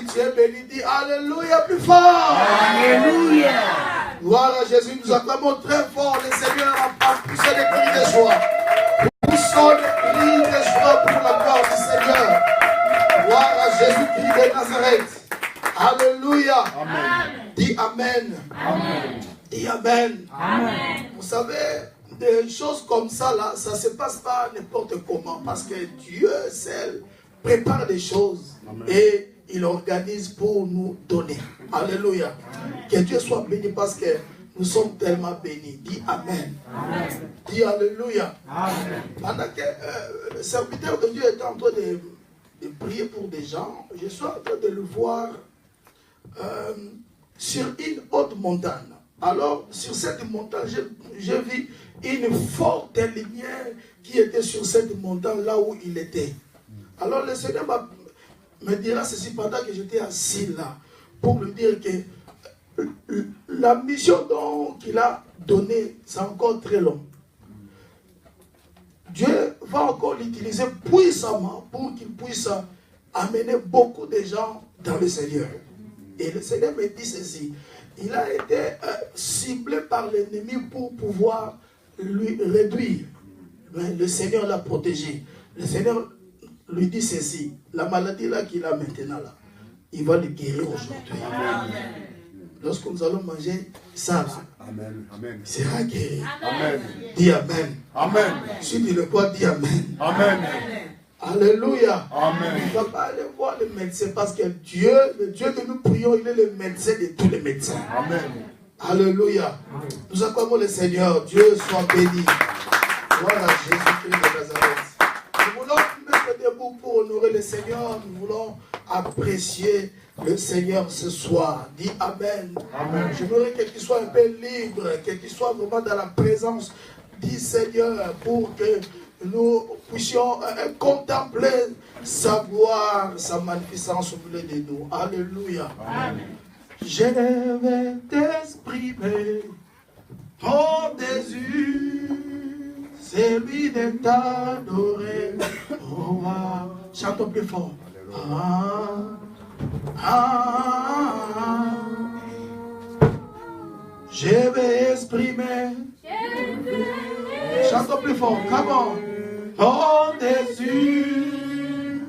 Si tu es béni, dis Alléluia plus fort. Alléluia. Gloire à Jésus, nous acclamons très fort le Seigneur à pousser des cris de joie. Poussons des cris de joie pour la gloire du Seigneur. Gloire à Jésus-Christ de Nazareth. Alléluia. Amen. Dis Amen. Amen. Dis Amen. Amen. Vous savez, des choses comme ça, là, ça ne se passe pas n'importe comment. Parce que Dieu seul prépare des choses. Amen. Et il organise pour nous donner. Alléluia. Que Dieu soit béni parce que nous sommes tellement bénis. Dis Amen. Amen. Dis Alléluia. Amen. Pendant que le serviteur de Dieu est en train de prier pour des gens, je suis en train de le voir sur une haute montagne. Alors, sur cette montagne, j'ai vu une forte lumière qui était sur cette montagne là où il était. Alors, le Seigneur me dira ceci pendant que j'étais assis là, pour lui dire que la mission qu'il a donnée, c'est encore très long. Dieu va encore l'utiliser puissamment pour qu'il puisse amener beaucoup de gens dans le Seigneur. Et le Seigneur me dit ceci, il a été ciblé par l'ennemi pour pouvoir lui réduire. Mais le Seigneur l'a protégé. Le Seigneur lui dit ceci, la maladie là qu'il a maintenant là, il va le guérir aujourd'hui. Lorsque nous allons manger ça, Amen. Amen. il sera guéri. Amen. Dis Amen. Amen. Si tu le crois, dis Amen. Amen. Alléluia. Amen. Il ne va pas aller voir le médecin parce que Dieu, le Dieu que nous prions, il est le médecin de tous les médecins. Amen. Alléluia. Nous acclamons le Seigneur. Dieu soit béni. Gloire à Jésus-Christ de Nazareth. Nous voulons nous mettre debout pour honorer le Seigneur. Nous voulons apprécier le Seigneur ce soir. Dis Amen. Amen. Je voudrais que tu sois un peu libre, que tu sois vraiment dans la présence du Seigneur pour que nous puissions contempler sa gloire, sa magnificence au milieu de nous. Alléluia. Amen. Je vais t'exprimer mon désir, celui de t'adorer. Oh, ah. Chantons plus fort. Ah, ah, je vais exprimer. Chantons plus fort. Comment? Mon désir,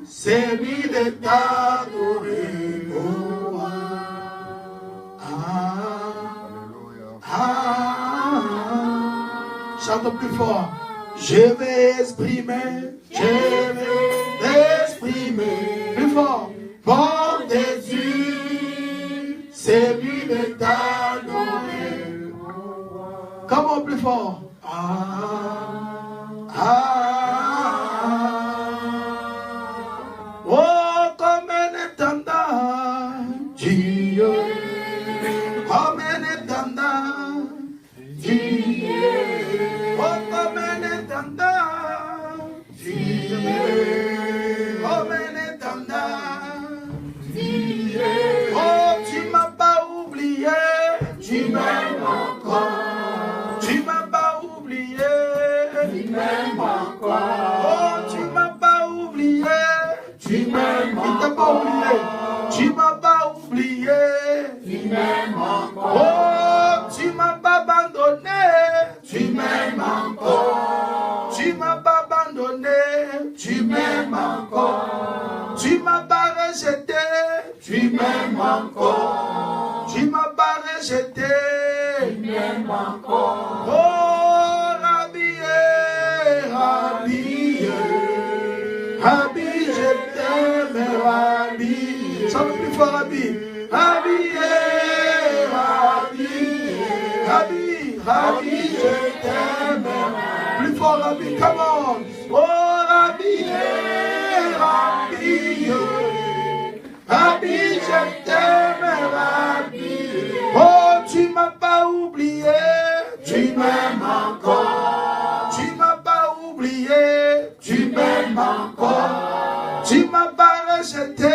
celui de t'adorer. Oh, chantons plus fort. Je vais exprimer, plus fort. Mon désir, c'est lui de t'adorer. Comment plus fort? Oh, comme un étendard, Dieu. Comme un étendard, Dieu. Oh, comme un étendard, Dieu. Comme un étendard, Dieu. Oh, tu m'as pas oublié, tu m'aimes encore. Tu m'as pas oublié, tu m'aimes encore. Oh, tu m'as pas oublié, tu m'aimes encore. Il t'a pas oublié, tu m'as pas oublié, tu m'aimes encore. Oh, tu m'as pas abandonné, tu m'aimes encore. Tu m'as pas abandonné, tu m'aimes encore. Tu m'as pas rejeté, tu m'aimes encore. Tu m'as pas rejeté, tu m'aimes encore. Oh, Rabbi, Rabbi, Rabbi, je t'aime, Rabbi. Chante plus fort, Rabbi. Rabbi, Rabbi, Rabbi, Rabbi, je t'aime. Plus fort, Rabbi, come on. Oh, Rabbi, Rabbi, Rabbi, je t'aime, Rabbi. Oh, tu m'as pas oublié, tu m'aimes encore. Tu m'as pas oublié, tu m'aimes encore. Tu m'as pas rejeté,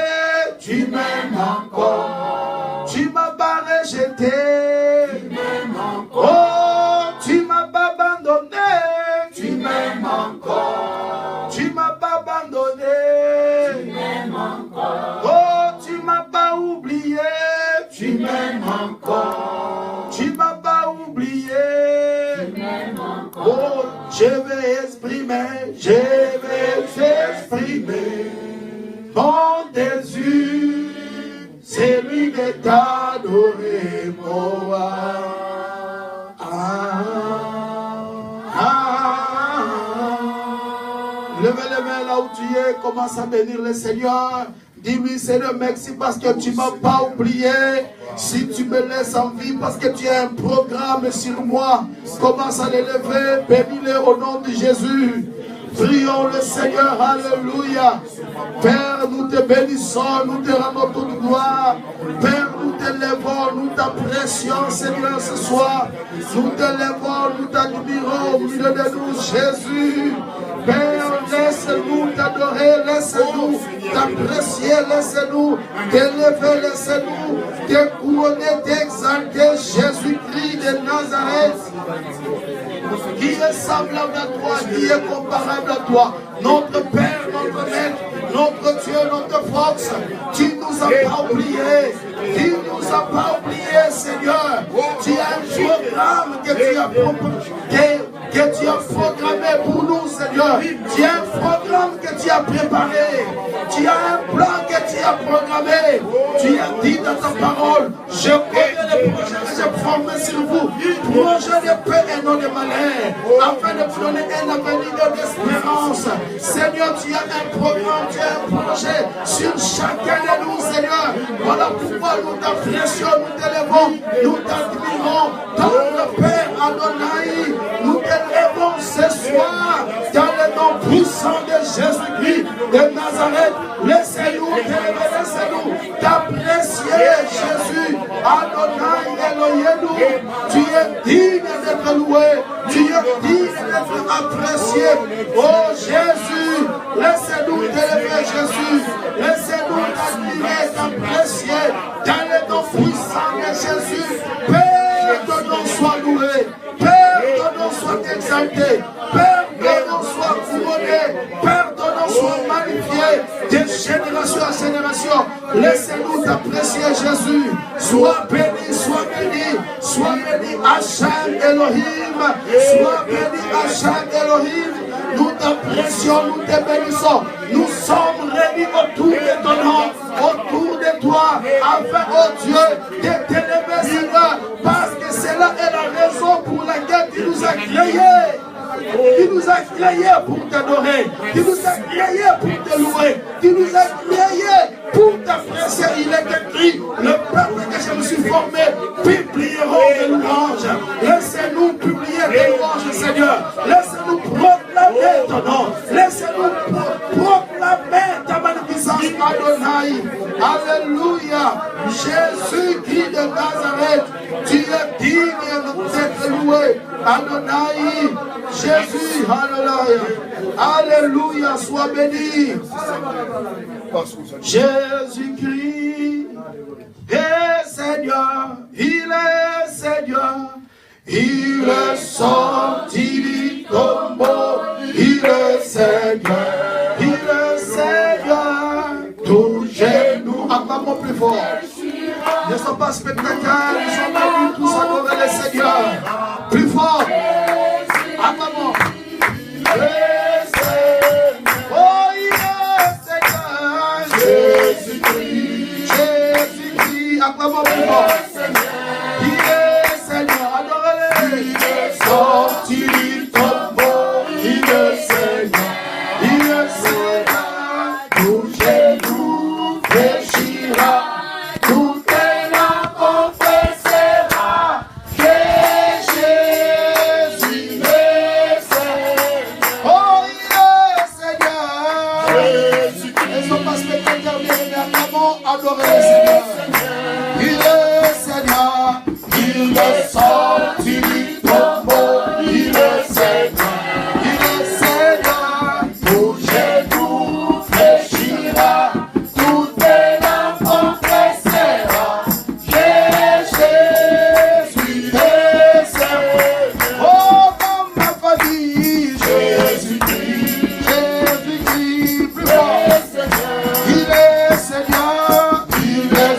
tu m'aimes encore. Tu m'as pas rejeté, tu m'aimes encore. Oh, tu m'as pas abandonné, tu m'aimes encore. Tu m'as pas abandonné, tu m'aimes encore. Oh, tu m'as pas exprimé mon désir, c'est lui de t'adorer, moi. Levez les mains là où tu es, commence à bénir le Seigneur. Dis-lui, Seigneur, merci parce que tu ne m'as pas oublié. Si tu me laisses en vie parce que tu as un programme sur moi, commence à l'élever, bénis-le au nom de Jésus. Prions le Seigneur, alléluia. Père, nous te bénissons, nous te rendons toute gloire. Père, nous t'élevons, nous t'apprécions, Seigneur, ce soir. Nous t'élevons, nous t'admirons au milieu de nous, Jésus. Père, laisse-nous t'adorer, laisse-nous t'apprécier, laisse-nous t'élever, laisse-nous te couronner, t'exalter, Jésus-Christ de Nazareth. Qui est semblable à toi, qui est comparable à toi, notre Père, notre Maître, notre Dieu, notre force. Tu nous as pas oubliés, tu nous as pas oubliés, Seigneur. Tu as un programme que tu as programmé pour nous, Seigneur. Tu as un programme que tu as préparé. Tu as un plan que tu as programmé. Tu as dit dans ta parole, je connais les projets que j'ai formés sur vous. Projets de paix et non de malheur, afin de vous donner un avenir d'espérance. Seigneur, tu as un programme, tu as un projet sur chacun de nous, Seigneur. Voilà pourquoi nous t'apprécions, nous t'élevons, nous t'admirons. Dans le Père Adonai, nous t'élevons ce soir dans le nom puissant de Jésus-Christ de Nazareth. Laissez-nous t'élever, laissez-nous t'apprécier, Jésus. Adonai, Elohim, tu es digne d'être loué, tu es digne d'être apprécié. Oh Jésus, laissez-nous t'élever, Jésus. Laissez-nous t'admirer, t'apprécier dans le nom puissant de Jésus. Père, ton nom soit loué. Père, ton nom soit exalté. Père, ton nom soit couronné. Père, ton nom soit magnifié de génération à génération. Laissez-nous t'apprécier, Jésus. Sois béni, sois béni. Sois béni, Hachem Elohim. Sois béni, Hachem Elohim. Nous t'apprécions, nous te bénissons. Nous sommes réunis autour de ton nom, autour de toi, afin, oh Dieu, de t'élever, Seigneur, parce que cela est la raison pour laquelle tu nous as créés. Tu nous as créés pour t'adorer, tu nous as créés pour te louer, tu nous as créés pour t'apprécier. Il est écrit, le peuple que je me suis formé publieront des louanges. Laissez-nous publier des louanges, Seigneur. Laissez-nous proclamer ton nom. Laissez-nous proclamer ta magnificence, Adonai. Alléluia. Jésus-Christ de Nazareth, tu es digne d'être loué. Adonai, Jésus, alléluia. Alléluia, sois béni. Jésus-Christ est Seigneur, il est Seigneur, il est sorti du tombeau, il est Seigneur, il est Seigneur. Tous genoux, acclamons plus fort. Ne sont pas spectateurs, ils sont venus tous adorer le Seigneur. Plus fort. Acclamons. Oh, il est Seigneur. Jésus-Christ. Jésus-Christ. Acclamons plus fort. Il est Seigneur. Adorez-le. Il est sorti du tombeau. Il est Seigneur. Il est Seigneur. Tout genou fléchira. Tout élan confessera que Jésus est Seigneur. Oh, il est Seigneur. Ils sont pas spectateurs bien-aimés, acclamons, adorez le Seigneur. Il est Seigneur. Il est sorti du tombeau. Il est Seigneur. Il est Seigneur. Tout genou fléchira. Tout élan confessera que Jésus est Seigneur. Oh, dans ma famille, Jésus-Christ, Jésus-Christ, plus fort. Il est Seigneur, il est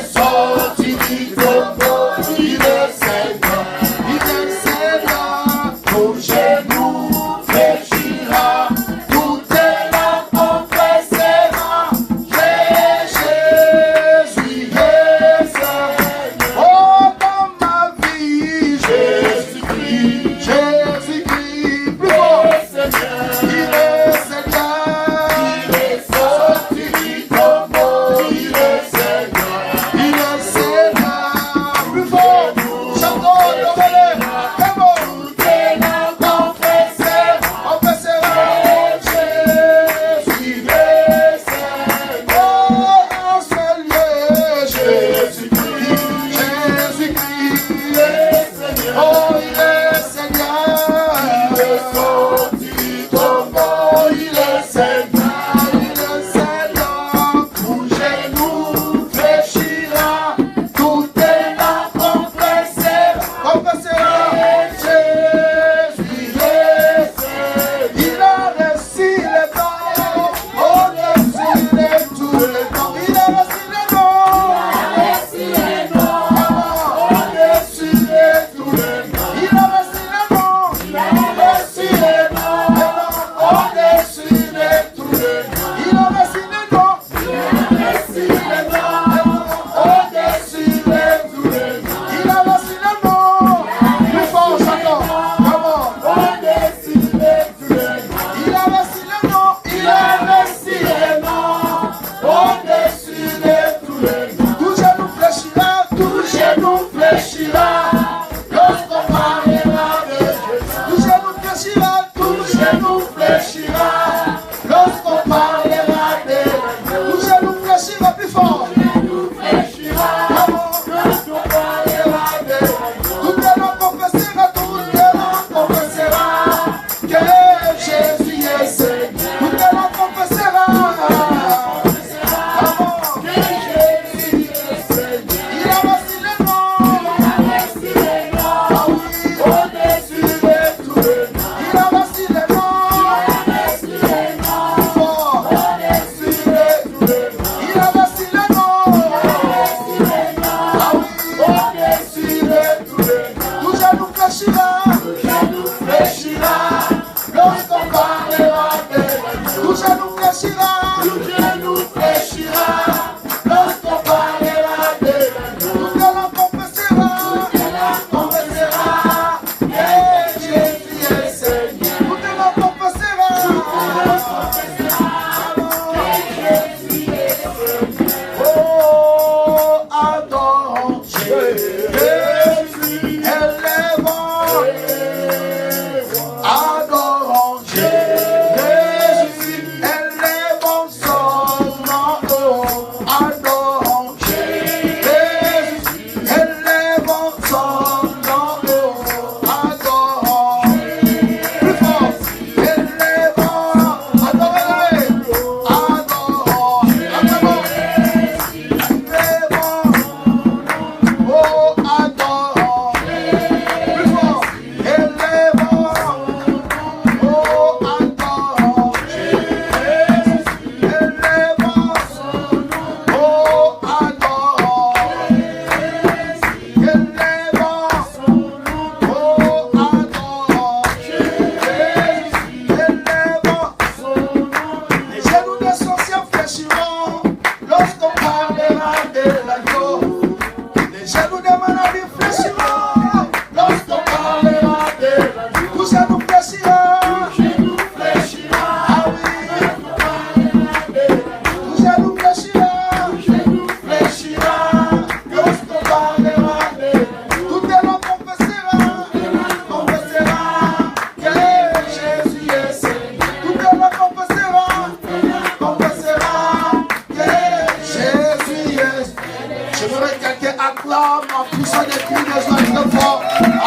acclame en poussant des cris de joie très fort.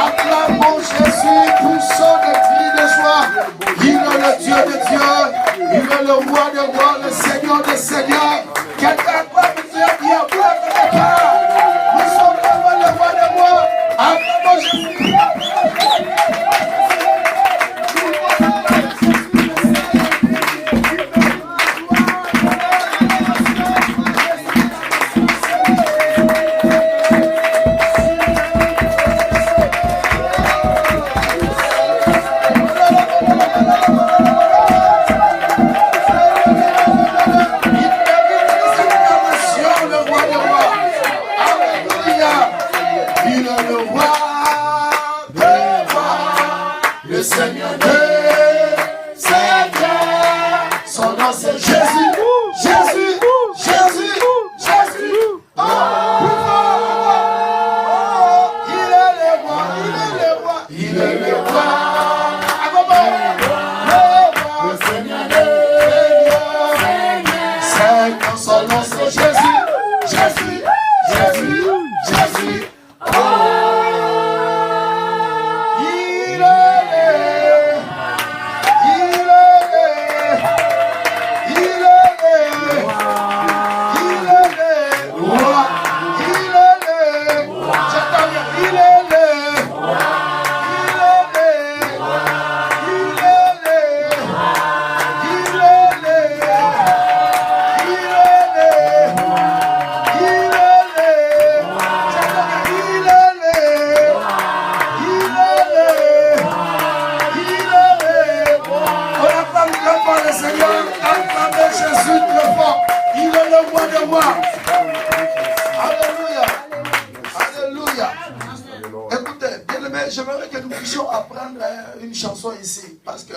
Acclame mon Jésus, poussant des cris de joie. Il est le Dieu de Dieu. Il est le roi des rois, le Seigneur des seigneurs. Quelqu'un acclame Dieu, Dieu, vous ne connaissez pas. Nous sommes vraiment le roi des rois. Acclame mon Jésus. J'aimerais que nous puissions apprendre une chanson ici, parce que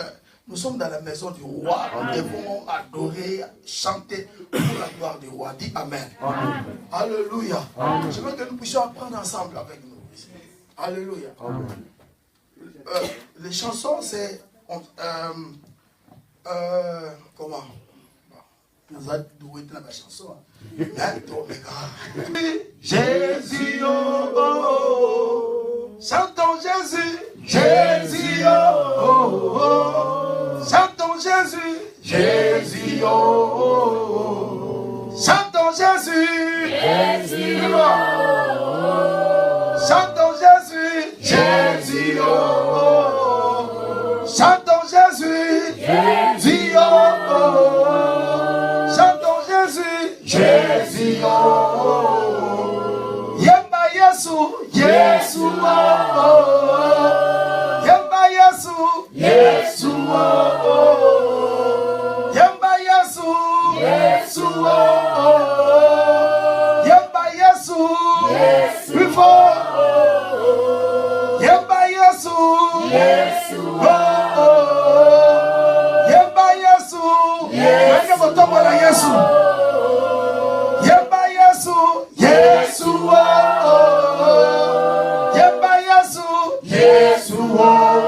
nous sommes dans la maison du roi. Nous devons adorer, chanter pour la gloire du roi. Dis Amen. Amen. Alléluia. J'aimerais que nous puissions apprendre ensemble avec nous. Alléluia. Les chansons, c'est... comment? Nous allons douer dans la chanson. Jésus, oh, oh. Chantons Jésus, Jésus, oh, oh, oh. Chantons Jésus, Jésus, oh, oh, oh. Chantons Jésus, Jésus, oh, oh, oh. Chantons Jésus, Jésus, oh, oh, oh. Chantons Jésus, Jésus, oh, oh, oh. Chantons Jésus, Jésus, oh, oh, oh. Yemba Yesu, Yesu, oh, oh, oh. Yemba Yesu, Yesu, oh, oh, oh. Yemba Yesu, Yesu, oh, oh, oh. Yemba Yesu, Yesu, plus fort. Yemba Yesu, Yesu, oh, oh, oh. Yemba Yesu, Yesu, oh, Yesu. Yemba Yesu, Yesu, oh, oh, oh. Yemba Yesu, Yesu, oh,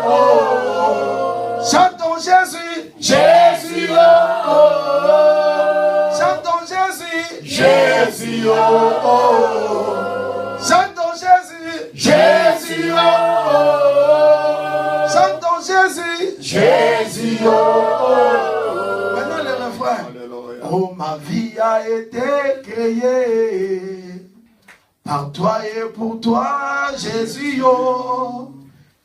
oh, oh. Chantons Jésus, Jésus, oh, oh, oh. Chantons Jésus, Jésus, oh, oh, oh. Chantons Jésus, Jésus, oh, oh, oh. Chantons Jésus, Jésus, oh, oh, oh. Maintenant le refrain. Oh, ma vie a été créée par toi et pour toi, Jésus, oh.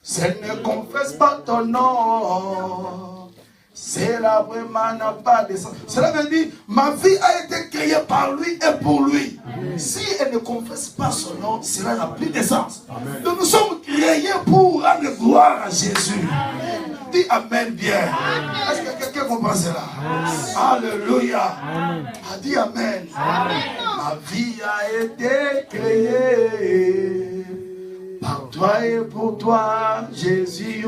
Celle ne confesse pas ton nom. Cela vraiment n'a pas de sens. Cela veut dire, ma vie a été créée par lui et pour lui. Si elle ne confesse pas son nom, cela n'a plus de sens. Donc nous sommes créés pour rendre gloire à Jésus. Dis Amen bien. Est-ce que quelqu'un comprend cela? Alléluia. Dis Amen. Ma vie a été créée par toi et pour toi, Jésus.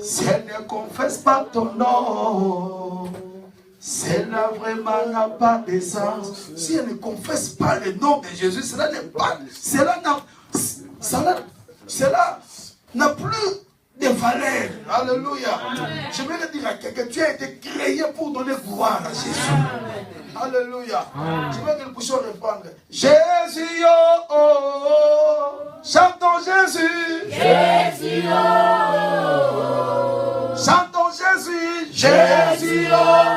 Si elle ne confesse pas ton nom, cela vraiment n'a pas de sens. Si elle ne confesse pas le nom de Jésus, cela n'est pas, cela n'a plus de valeur. Alléluia. Je vais le dire à quelqu'un, tu as été créé pour donner gloire à Jésus. Alléluia. Je veux que nous puissions répondre. Jésus, oh, oh, oh. Chantons Jésus. Jésus, oh, oh, oh. Chantons Jésus. Jésus, oh,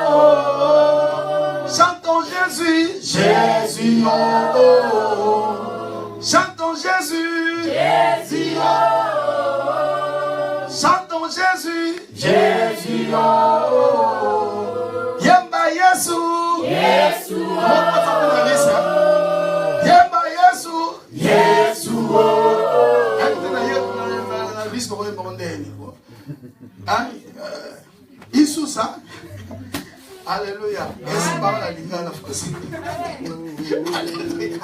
oh, oh. Chantons Jésus. Jésus, oh, oh, oh. Chantons Jésus. Jésus, oh, oh, oh. Chantons Jésus. Jésus, oh, oh, oh. Yemba Yesu. Yesu, oh, Yemba Yesu. Yesu, oh, Yesu ça. Alléluia. Est-ce par la lumière la France? Alléluia.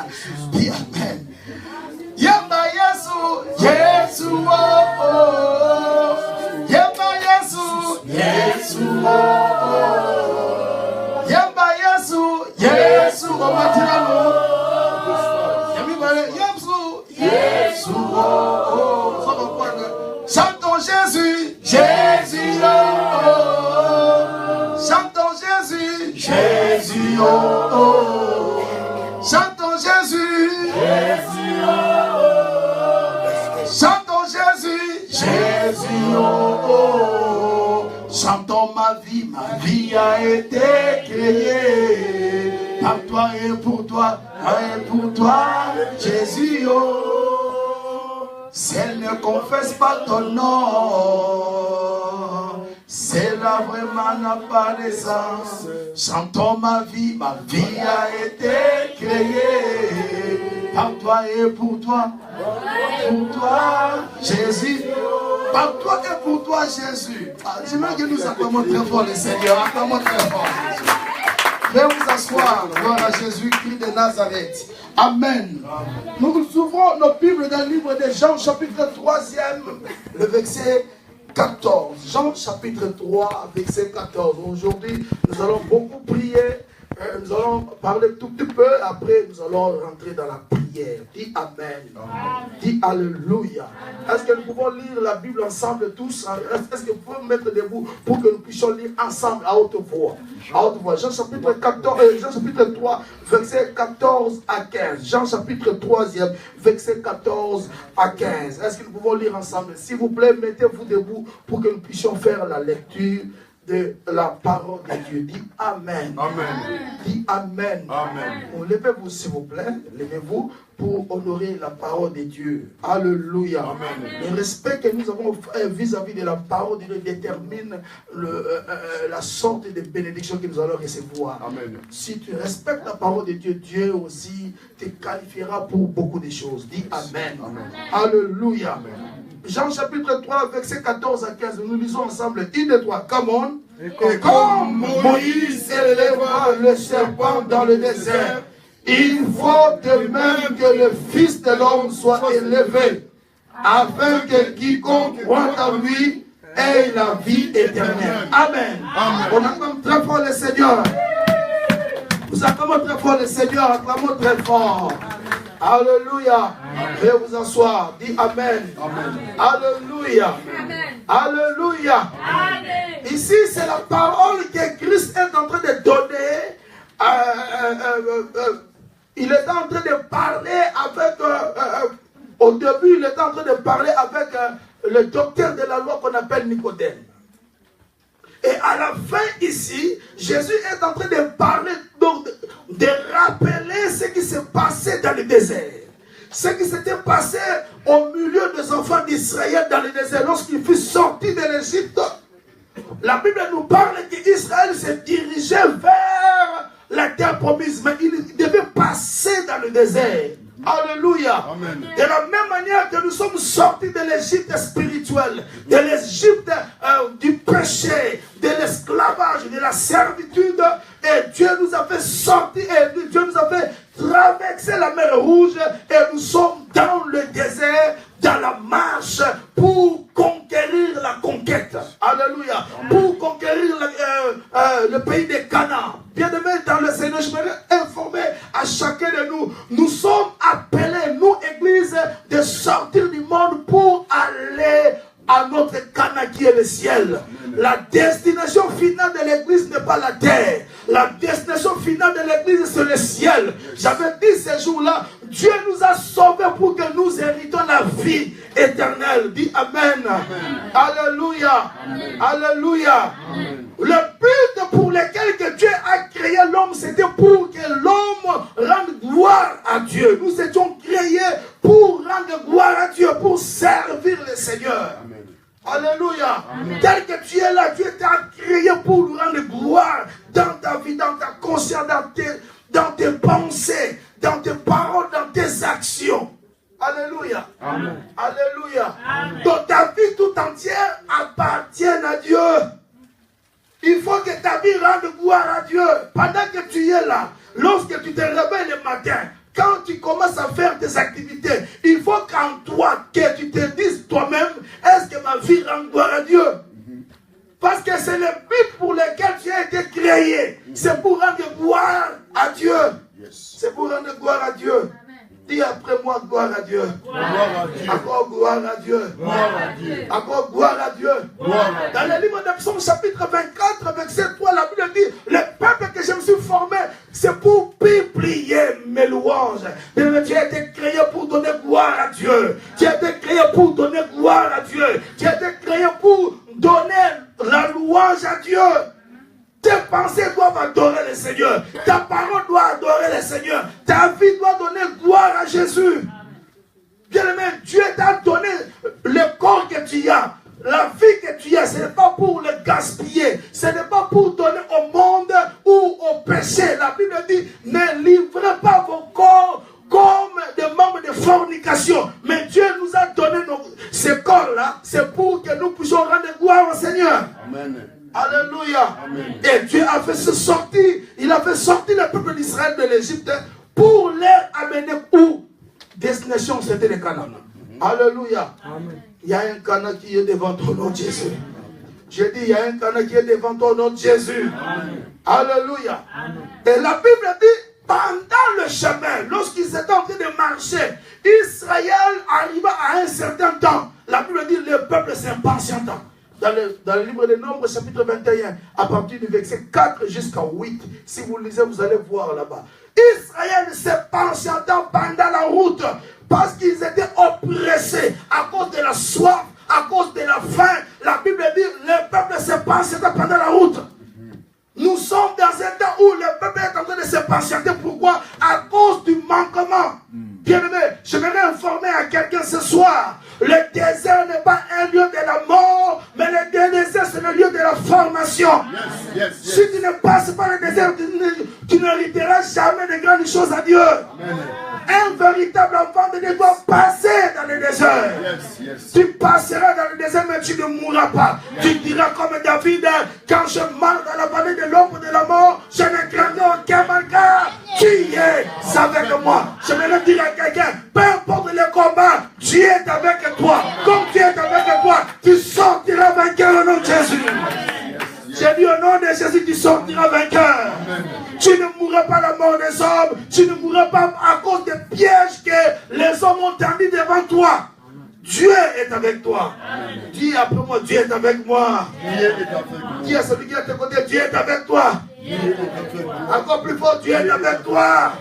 Dis amen. Yemba Yesu. Yesu, oh, oh. Yemba Yesu. Yesu, oh, oh. Yemba Yesu. Yesu, oh, Matirano. Yesu, oh, oh. Chantons Jésus. Jésus, oh, oh. Chantons Jésus. Jésus, oh, oh. Chantons Jésus. Jésus, oh, oh. Chantons Jésus. Jésus, oh, oh. Chantons ma vie a été créée par toi et pour toi, Jésus, oh. Si elle ne confesse pas ton nom, celle-là vraiment n'a pas de sens. Chantons ma vie a été créée par toi et pour toi, Jésus. Par toi et pour toi, Jésus. J'aimerais que nous acclamons très fort le Seigneur. Acclamons très fort Jésus. Veuillez vous asseoir, gloire à Jésus-Christ de Nazareth. Amen. Nous ouvrons nos Bibles dans le livre de Jean, chapitre 3e, le verset 14. Jean, chapitre 3, verset 14. Aujourd'hui, nous allons beaucoup prier. Nous allons parler tout petit peu. Après, nous allons rentrer dans la prière. Dis Amen. Dis Alléluia. Est-ce que nous pouvons lire la Bible ensemble tous? Est-ce que vous pouvez mettre debout pour que nous puissions lire ensemble à haute voix? À haute voix. Jean chapitre 3, verset 14 à 15. Jean chapitre 3e, verset 14 à 15. Est-ce que nous pouvons lire ensemble? S'il vous plaît, mettez-vous debout pour que nous puissions faire la lecture de la parole de Dieu. Dis Amen. Amen. Dis Amen. Amen. Levez-vous s'il vous plaît. Levez-vous pour honorer la parole de Dieu. Alléluia. Amen. Le respect que nous avons vis-à-vis de la parole de Dieu détermine la sorte de bénédiction que nous allons recevoir. Amen. Si tu respectes la parole de Dieu, Dieu aussi te qualifiera pour beaucoup de choses. Dis Amen. Amen. Alléluia. Amen. Jean chapitre 3, verset 14 à 15. Nous lisons ensemble. 1, 2, 3. Come on. Et comme Moïse élèvera le serpent dans le désert, il faut de même que le Fils de l'homme soit élevé, afin que quiconque croit en lui ait la vie éternelle. Amen. Amen. On acclame très fort le Seigneur. Nous acclamons très fort le Seigneur. Acclamons très fort. Alléluia. Veuillez vous asseoir. Dis Amen. Amen. Alléluia. Amen. Alléluia. Amen. Ici, c'est la parole que Christ est en train de donner. Il est en train de parler avec... au début, il est en train de parler avec le docteur de la loi qu'on appelle Nicodème. Et à la fin ici, Jésus est en train de parler, donc de rappeler ce qui s'est passé dans le désert. Ce qui s'était passé au milieu des enfants d'Israël dans le désert lorsqu'il fut sorti de l'Égypte. La Bible nous parle qu'Israël se dirigeait vers la terre promise, mais il devait passer dans le désert. Alléluia. Amen. De la même manière que nous sommes sortis de l'Égypte spirituelle, de l'Égypte du péché, de l'esclavage, de la servitude, et Dieu nous a fait sortir, et Dieu nous a fait traverser la mer Rouge, et nous sommes dans le désert, dans la marche, pour conquérir la conquête. Alléluia. Pour conquérir le pays de Canaan. Bien-aimés dans le Seigneur, je voudrais informer à chacun de nous, nous sommes appelés, nous, Église, de sortir du monde pour aller à notre Canaan qui est le ciel. La destination finale de l'Église n'est pas la terre. La destination finale fondement de l'église, c'est le ciel. J'avais dit ces jours-là, Dieu nous a sauvés pour que nous héritons la vie éternelle. Dis Amen. Alléluia. Alléluia. Le but pour lequel que Dieu a créé l'homme, c'était pour que l'homme rende gloire à Dieu. Nous étions créés pour rendre gloire à Dieu, pour servir le Seigneur. Amen. Alléluia. Tel que tu es là, Dieu t'a créé pour nous rendre gloire dans ta vie, dans ta conscience, dans tes pensées, dans tes paroles, dans tes actions. Alléluia. Amen. Alléluia. Donc ta vie tout entière appartient à Dieu. Il faut que ta vie rende gloire à Dieu. Pendant que tu es là, lorsque tu te réveilles le matin, quand tu commences à faire tes activités, il faut qu'en toi, que tu te dises toi-même, est-ce que ma vie rend gloire à Dieu? Parce que c'est le but pour lequel tu as été créé. C'est pour rendre gloire à Dieu. C'est pour rendre gloire à Dieu. Dis après moi, gloire à Dieu. Gloire à Dieu. Encore gloire à Dieu. Gloire à Dieu. Encore gloire à Dieu. Gloire à Dieu. Dans le livre de Psaume chapitre 24, verset 3, la Bible dit, le peuple que je me suis formé, c'est pour publier mes louanges. Mais tu as été créé pour donner gloire à Dieu. Tu as été créé pour donner gloire à Dieu. Tu as été créé pour donner la louange à Dieu. Tes pensées doivent adorer le Seigneur. Ta parole doit adorer le Seigneur. Ta vie doit donner gloire à Jésus. Bien-aimé, Dieu t'a donné le corps que tu as, la vie que tu as. Ce n'est pas pour le gaspiller. Ce n'est pas pour donner au monde ou au péché. La Bible dit, ne livrez pas vos corps comme des membres de fornication. Mais Dieu nous a donné ces corps-là. C'est pour que nous puissions rendre gloire au Seigneur. Amen. Alléluia. Amen. Et Dieu a fait sortir, il a fait sortir le peuple d'Israël de l'Égypte pour les amener où? Destination, c'était le Canaan. Alléluia. Amen. Il y a un Canaan qui est devant ton nom, Jésus. Je dis, il y a un Canaan qui est devant ton nom, Jésus. Amen. Alléluia. Amen. Et la Bible dit, pendant le chemin, lorsqu'ils étaient en train de marcher, Israël arriva à un certain temps. La Bible dit, le peuple s'impatienta. Dans le livre des Nombres, chapitre 21, à partir du verset 4 jusqu'à 8, si vous lisez, vous allez voir là-bas. Israël s'impatienta pendant la route parce qu'ils étaient oppressés à cause de la soif, à cause de la faim. La Bible dit, le peuple s'impatienta pendant la route. Nous sommes dans un temps où le peuple est en train de se patienter. Pourquoi? À cause du manquement. Bien-aimé, j'aimerais informer à quelqu'un ce soir. Le désert n'est pas un lieu de la mort, mais le désert c'est le lieu de la formation. Si tu ne passes pas le désert, tu n'hériteras jamais de grandes choses à Dieu. Un véritable enfant de Dieu doit passer dans le désert. Tu passeras dans le désert, mais tu ne mourras pas. Tu diras comme David, quand je marche dans la vallée de l'ombre de la mort, je ne craindrai aucun mal car tu es avec moi. Je vais dire à quelqu'un, peu importe le combat, Dieu est avec toi. Comme Dieu est avec toi, tu sortiras vainqueur au nom de Jésus. J'ai dit au nom de Jésus, tu sortiras vainqueur. Tu ne mourras pas la mort des hommes. Tu ne mourras pas à cause des pièges que les hommes ont tendus devant toi. Dieu est avec toi. Dis après moi, Dieu est avec moi. Dis à celui qui est à tes côtés, Dieu est avec toi. Encore plus fort, Dieu est avec toi.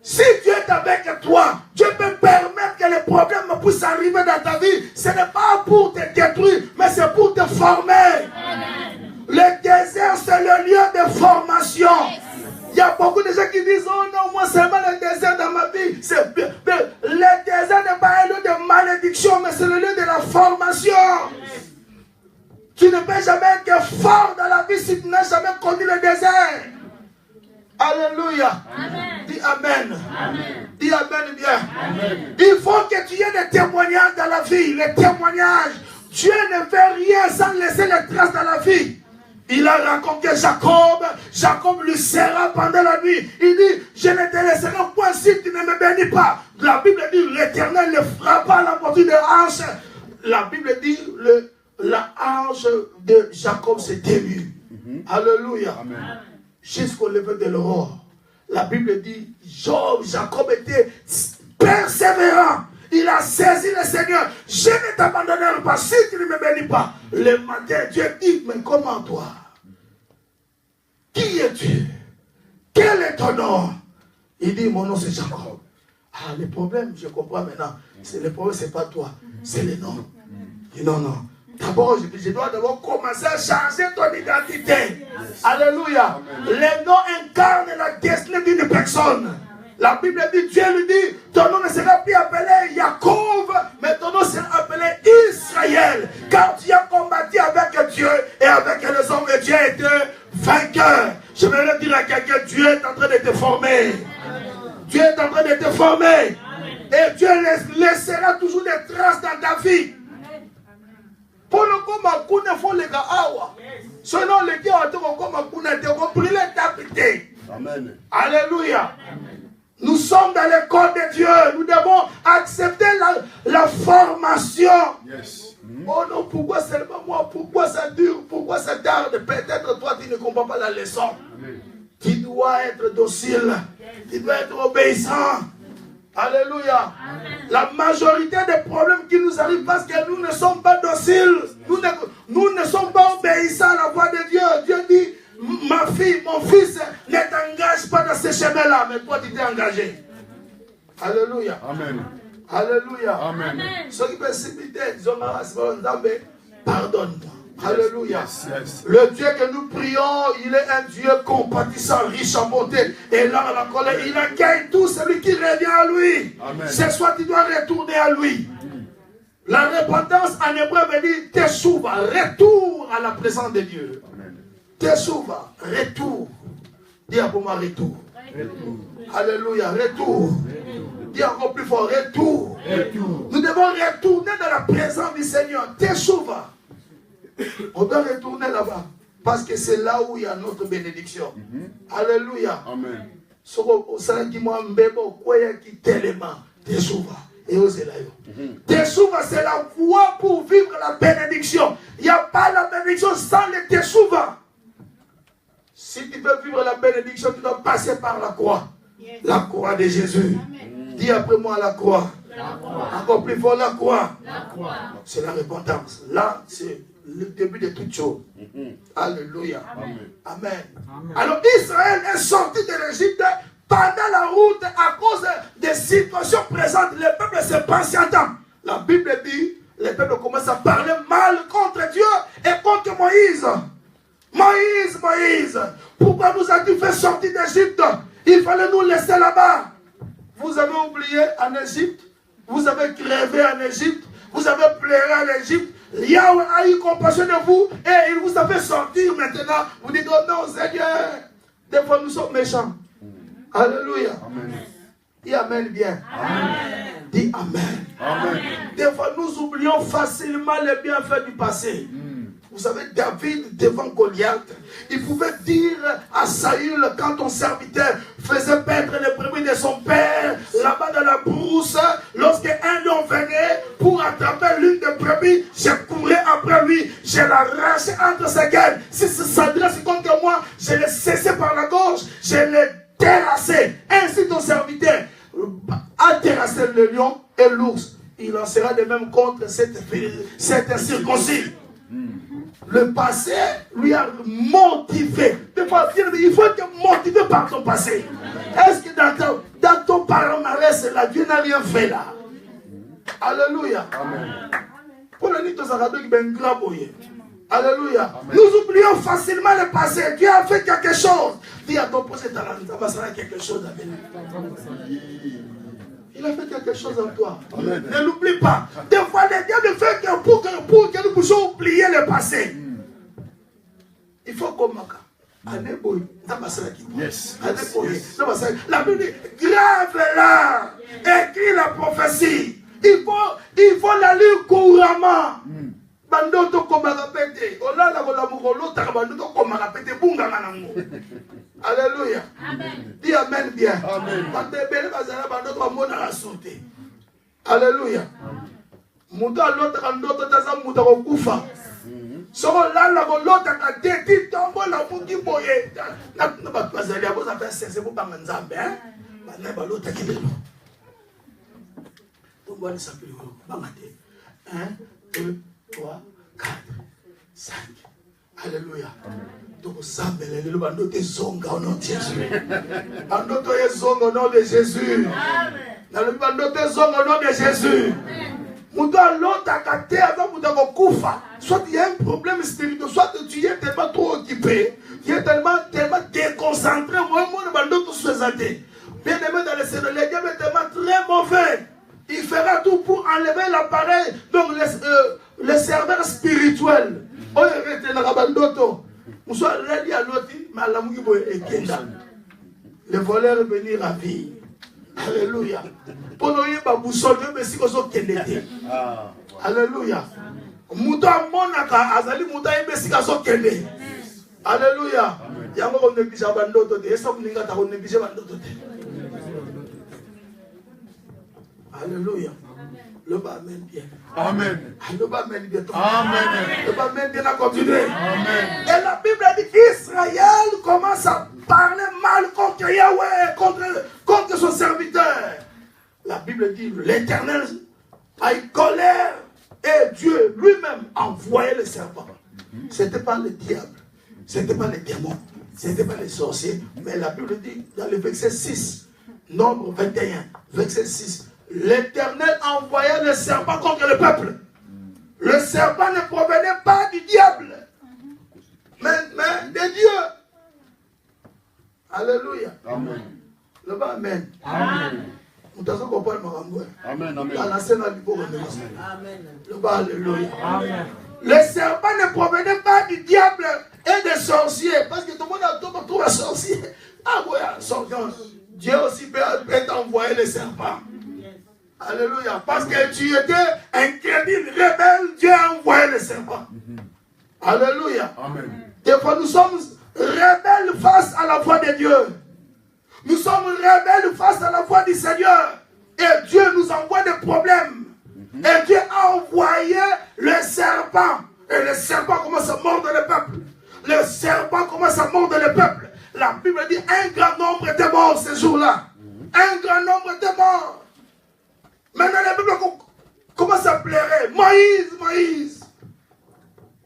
Si Dieu est avec toi, Dieu peut permettre que les problèmes puissent arriver dans ta vie. Ce n'est pas pour te détruire, mais c'est pour te former. Le désert, c'est le lieu de formation. Il y a beaucoup de gens qui disent, oh non, moi seulement le désert dans ma vie. Le désert n'est pas un lieu de malédiction, mais c'est le lieu de la formation. Tu ne peux jamais être fort dans la vie si tu n'as jamais connu le désert. Alléluia. Amen. Dis Amen. Amen. Dis Amen bien. Amen. Il faut que tu aies des témoignages dans la vie. Les témoignages. Dieu ne fait rien sans laisser les traces dans la vie. Il a raconté Jacob. Jacob lui serra pendant la nuit. Il dit, je ne te laisserai point si tu ne me bénis pas. La Bible dit, l'Éternel le frappa à la poitrine de hanche. La Bible dit, la hanche de Jacob s'est émue. Alléluia. Amen. Jusqu'au lever de l'aurore. La Bible dit, Jacob était persévérant. Il a saisi le Seigneur. Je ne t'abandonnerai pas si tu ne me bénis pas. Le matin, Dieu dit, mais comment toi? Qui est es-tu? Quel est ton nom? Il dit, mon nom c'est Jacob. Ah, le problème, je comprends maintenant. Le problème, c'est pas toi, c'est le nom. Il dit, non, non. D'abord, je dois d'abord commencer à changer ton identité. Alléluia. Le nom incarne la destinée d'une personne. La Bible dit, Dieu lui dit, ton nom ne sera plus appelé Jacob, mais ton nom sera appelé Israël. Car tu as combattu avec Dieu et avec les hommes et Dieu a été vainqueur. Je vais dire à quelqu'un, Dieu est en train de te former. Dieu est en train de te former. Et Dieu laissera toujours des traces dans ta vie. Pour le coup, il faut les gars. Sinon, les gars, Amen. Alléluia. Nous sommes dans l'école de Dieu. Nous devons accepter la formation. Yes. Oh non, pourquoi seulement moi? Pourquoi ça dure? Pourquoi ça tarde? Peut-être toi, tu ne comprends pas la leçon. Amen. Tu dois être docile. Tu dois être obéissant. Alléluia. Amen. La majorité des problèmes qui nous arrivent parce que nous ne sommes pas dociles. Nous ne sommes pas obéissants à la voix de Dieu. Dieu dit, ma fille, mon fils, ne t'engage pas dans ce chemin-là, mais toi tu t'es engagé. Alléluia. Amen. Alléluia. Amen. Ceux qui peuvent s'imiter, disons, pardonne-moi. Alléluia. Yes, yes. Le Dieu que nous prions, il est un Dieu compatissant, riche en bonté. Et là, la colère, il accueille tout celui qui revient à lui. Amen. Ce soir, tu dois retourner à lui. La repentance en hébreu veut dire teshuva, retour à la présence de Dieu. Teshuva, retour. Dis pour moi retour. Alléluia, retour. Dis encore plus fort, retour. Nous devons retourner dans la présence du Seigneur. Teshuva. On doit retourner là-bas. Parce que c'est là où il y a notre bénédiction. Alléluia. Amen. Teshuva, c'est la voie pour vivre la bénédiction. Il n'y a pas la bénédiction sans le teshuva. Si tu veux vivre la bénédiction, tu dois passer par la croix. Yes. La croix de Jésus. Dis après moi la croix. Encore plus fort la croix. C'est la repentance. Là, c'est le début de toute chose. Alléluia. Amen. Amen. Alors Israël est sorti de l'Égypte pendant la route à cause des situations présentes. Le peuple se patientant. La Bible dit, le peuple commence à parler mal contre Dieu et contre Moïse. Moïse, Moïse, pourquoi nous as-tu fait sortir d'Égypte? Il fallait nous laisser là-bas. Vous avez oublié en Égypte, vous avez crevé en Égypte, vous avez pleuré en Égypte. Yahweh a eu compassion de vous et il vous a fait sortir maintenant. Vous dites, oh non, Seigneur, des fois nous sommes méchants. Alléluia. Amen. Dis Amen bien. Amen. Dis Amen. Amen. Des fois nous oublions facilement les bienfaits du passé. Vous savez, David devant Goliath, il pouvait dire à Saül, quand ton serviteur faisait paître les brebis de son père, là-bas dans la brousse, lorsque un lion venait pour attraper l'une des brebis, je courais après lui, je l'arrachais entre ses gaines. Si ça s'adresse contre moi, je l'ai cessé par la gorge, je l'ai terrassé. Ainsi ton serviteur a terrassé le lion et l'ours. Il en sera de même contre cette circoncis. Le passé lui a motivé. Des fois, il faut être motivé par ton passé. Est-ce que dans ton palmarès, là, Dieu n'a rien fait là? Alléluia. Amen. Alléluia. Nous oublions facilement le passé. Dieu a fait quelque chose. Dis à ton prochain talent, ça va faire quelque chose avec lui. Il a fait quelque chose en toi. Amen. Ne l'oublie pas. Des fois, les diables fait que pour que nous puissions oublier le passé. Il faut qu'on marque. Yes. La Bible dit, grave là, écrit la prophétie. Il faut la lire couramment. Bandoto komaka pete. Olala kola mukolo taka bandoto komaka pete bunga manango. Alléluia. Amen. Dis amen bien. Amen. Batebele bazala bandoto amona la sauté. Alléluia. Muta lota kandoto taza muta kokufa. Soko lala kolota kate ti tombo la muki boye. Na batu bazali aboza faire c'est pour banga nzambe hein. Bana balota kidelo. Tombo ni sapelo banga te. 1 2 3, 4, 5. Alléluia. Donc, Sambele, le bando de zonga au nom de Jésus. Bando de zonga au nom de Jésus. Dans le bando de zonga au nom de Jésus. Mouda l'autre à côté avant Mouda Koufa. Soit il y a un problème spirituel, soit tu es tellement trop occupé, tu es tellement déconcentré. Moi, le bando tout souhaité. Bien aimé dans le Seigneur, le diable est tellement très mauvais. Il fera tout pour enlever l'appareil, donc le serveur spirituel. Oh, il est dans la bande. Le voleur est venu ravir. Alléluia. Alléluia. Mouta monaka azali mouta ibesika so kende. Alléluia. Yango ko nebisa bandoto te, esa muninga ta ko nebisa bandoto te. Alléluia. Le bas amen bien. Amen. Le bas amen bien. Amen. Le bas amen bien à continuer. Amen. Et la Bible dit qu'Israël commence à parler mal contre Yahweh, contre son serviteur. La Bible dit l'Éternel a eu colère et Dieu lui-même envoyait le serpent. Ce n'était pas le diable, ce n'était pas les démons, ce n'était pas les sorciers, mais la Bible dit dans le verset 6, Nombre 21, verset 6, l'Éternel envoyait le serpent contre le peuple. Le serpent ne provenait pas du diable, mais de Dieu. Alléluia. Amen. Le bas amen. Amen. Amen. Amen. Alléluia. Le serpent ne provenait pas du diable et des sorciers. Parce que tout le monde a trouvé un sorcier. Ah oui, sorcier. Dieu aussi peut t'envoyer le serpent. Alléluia. Parce que tu étais incrédule, rebelle, Dieu a envoyé le serpent. Alléluia. Amen. Des fois, nous sommes rebelles face à la voix de Dieu. Nous sommes rebelles face à la voix du Seigneur. Et Dieu nous envoie des problèmes. Et Dieu a envoyé le serpent. Et le serpent commence à mordre le peuple. Le serpent commence à mordre le peuple. La Bible dit un grand nombre était mort ce jour-là. Un grand nombre était mort. Maintenant, la Bible commence à pleurer. Moïse,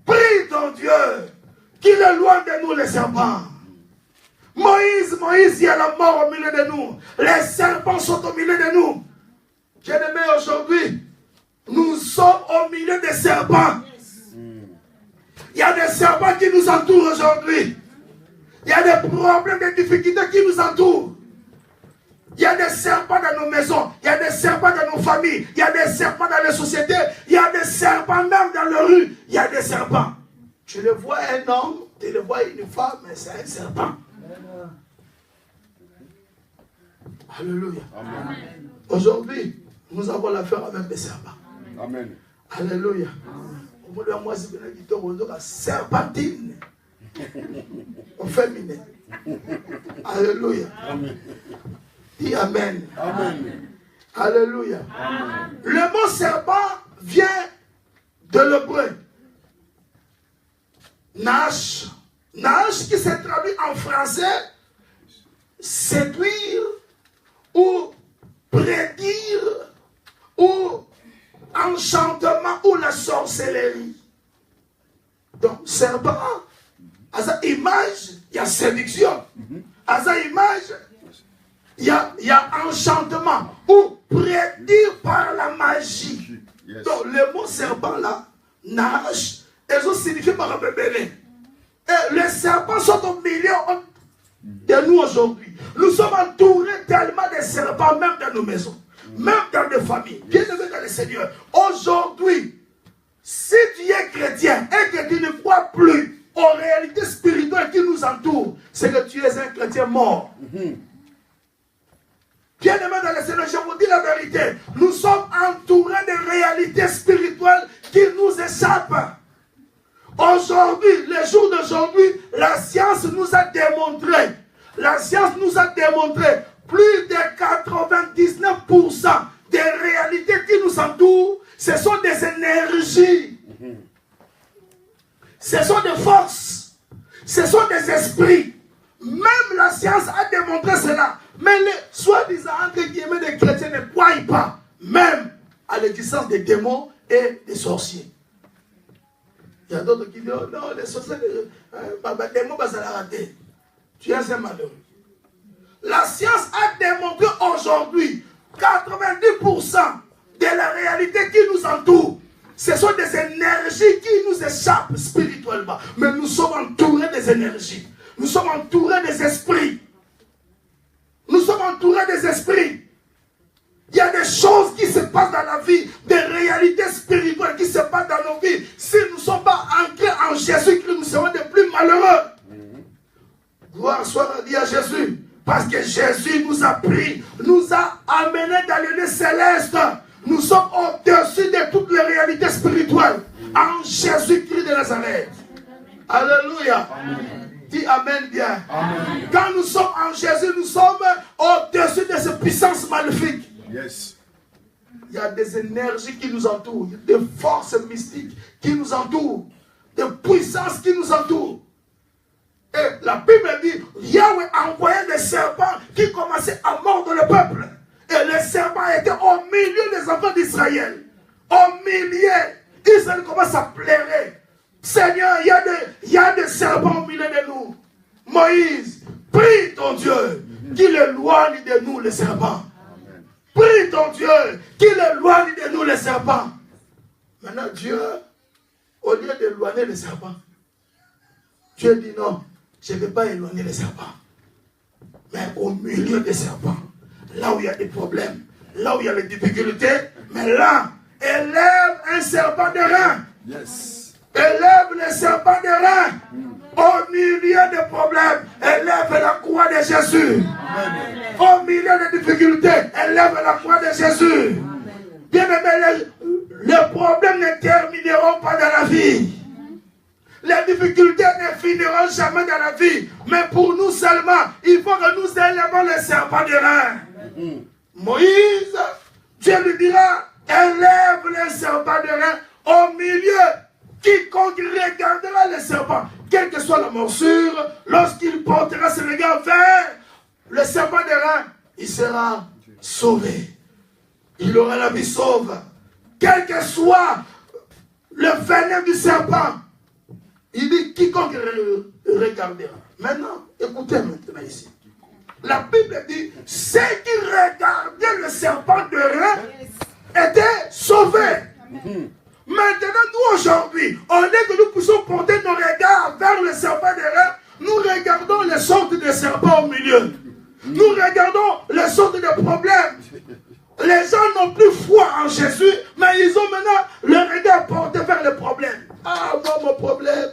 prie ton Dieu qu'il est loin de nous les serpents. Moïse, il y a la mort au milieu de nous. Les serpents sont au milieu de nous. Bien-aimé, aujourd'hui, nous sommes au milieu des serpents. Il y a des serpents qui nous entourent aujourd'hui. Il y a des problèmes, des difficultés qui nous entourent. Il y a des serpents dans nos maisons. Il y a des serpents dans nos familles. Il y a des serpents dans les sociétés. Il y a des serpents même dans les rues. Il y a des serpents. Tu le vois un homme, tu le vois une femme, mais c'est un serpent. Alléluia. Amen. Aujourd'hui, nous avons l'affaire avec des serpents. Amen. Alléluia. Au bout de moi, c'est bien dit la serpentine. Au féminin. Alléluia. Amen. Dis Amen. Amen. Alléluia. Amen. Le mot serpent vient de l'hébreu. Nash. Nash qui se traduit en français séduire ou prédire ou enchantement ou la sorcellerie. Donc, serpent, à sa image, il y a séduction. À sa image, il y a enchantement ou prédire par la magie. Yes. Donc, le mot serpent là, nage, et ça signifie par bébé. Et les serpents sont au milieu de nous aujourd'hui. Nous sommes entourés tellement de serpents, même dans nos maisons, même dans nos familles. Bien aimé dans le Seigneur. Aujourd'hui, si tu es chrétien et que tu ne crois plus aux réalités spirituelles qui nous entourent, c'est que tu es un chrétien mort. Bien aimé dans le Seigneur, je vous dis la vérité. Nous sommes entourés de réalités spirituelles qui nous échappent. Aujourd'hui, les jours d'aujourd'hui, la science nous a démontré, plus de 99% des réalités qui nous entourent, ce sont des énergies, ce sont des forces, ce sont des esprits. Même la science a démontré cela. Mais les soi-disant entre guillemets des chrétiens ne croient pas même à l'existence des démons et des sorciers. Il y a d'autres qui disent, oh non, les sorciers, des mots, ça l'a raté. Tu es un malheureux. La science a démontré aujourd'hui 90% de la réalité qui nous entoure. Ce sont des énergies qui nous échappent spirituellement. Mais nous sommes entourés des énergies. Nous sommes entourés des esprits. Nous sommes entourés des esprits. Il y a des choses qui se passent dans la vie, des réalités spirituelles qui se passent dans nos vies. Si nous ne sommes pas ancrés en Jésus-Christ, nous serons des plus malheureux. Gloire soit rendue à Jésus. Parce que Jésus nous a pris, nous a amenés dans le lieu céleste. Nous sommes au-dessus de toutes les réalités spirituelles. En Jésus-Christ de Nazareth. Alléluia. Dis Amen bien. Amen. Quand nous sommes en Jésus, nous sommes au-dessus de ces puissances maléfiques. Yes. Il y a des énergies qui nous entourent, des forces mystiques qui nous entourent, des puissances qui nous entourent. Et la Bible dit, Yahweh envoyait des serpents qui commençaient à mordre le peuple. Et les serpents étaient au milieu des enfants d'Israël. Au milieu. Israël commence à pleurer. Seigneur, il y a des serpents au milieu de nous. Moïse, prie ton Dieu qu'il éloigne de nous les serpents. Prie ton Dieu qu'il éloigne de nous les serpents. Maintenant, Dieu, au lieu d'éloigner les serpents, Dieu dit non, je ne vais pas éloigner les serpents. Mais au milieu des serpents, là où il y a des problèmes, là où il y a des difficultés, mais là, élève un serpent de rein. Yes. Élève le serpent de rein. Au milieu des problèmes, élève la croix de Jésus. Amen. Au milieu des difficultés, élève la croix de Jésus. Bien aimé, les problèmes ne termineront pas dans la vie. Les difficultés ne finiront jamais dans la vie. Mais pour nous seulement, il faut que nous élevons le serpent de rein. Moïse, Dieu lui dira, élève le serpent de rein au milieu. Quiconque regardera le serpent, quelle que soit la morsure, lorsqu'il portera ses regards vers le serpent de rein, il sera sauvé. Il aura la vie sauve. Quel que soit le venin du serpent, il dit quiconque regardera. Maintenant, écoutez maintenant ici. La Bible dit, ceux qui regardaient le serpent de rein étaient sauvés. Maintenant, nous aujourd'hui, on est que nous puissions porter nos regards vers le serpent de rein. Nous regardons les sortes de serpents au milieu. Nous regardons les sortes de problèmes. Les gens n'ont plus foi en Jésus, mais ils ont maintenant le regard porté vers les problèmes. Ah, moi, mon problème.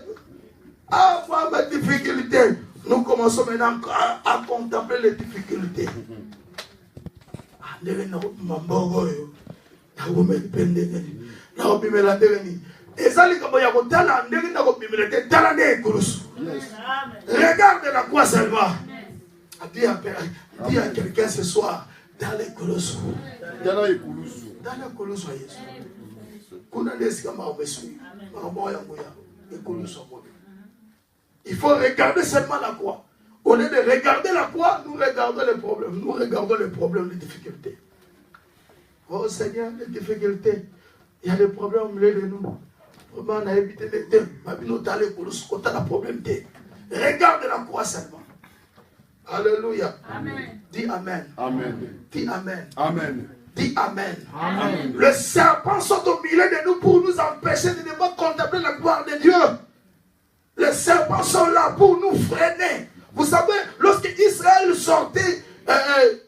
Ah, moi, ma difficulté. Nous commençons maintenant à contempler les difficultés. Ah, regarde la croix seulement. Dis à quelqu'un ce soir, dans les colosses. Dans les colosses, il faut regarder seulement la croix. Au lieu de regarder la croix, nous regardons les problèmes. Nous regardons les problèmes, les difficultés. Oh Seigneur, les difficultés. Il y a des problèmes au milieu de nous. On a évité les thèmes. Regarde la croix seulement. Alléluia. Amen. Dis Amen. Amen. Dis Amen. Amen. Dis Amen. Amen. Le serpent sort au milieu de nous pour nous empêcher de ne pas contempler la gloire de Dieu. Les serpents sont là pour nous freiner. Vous savez, lorsque Israël sortait,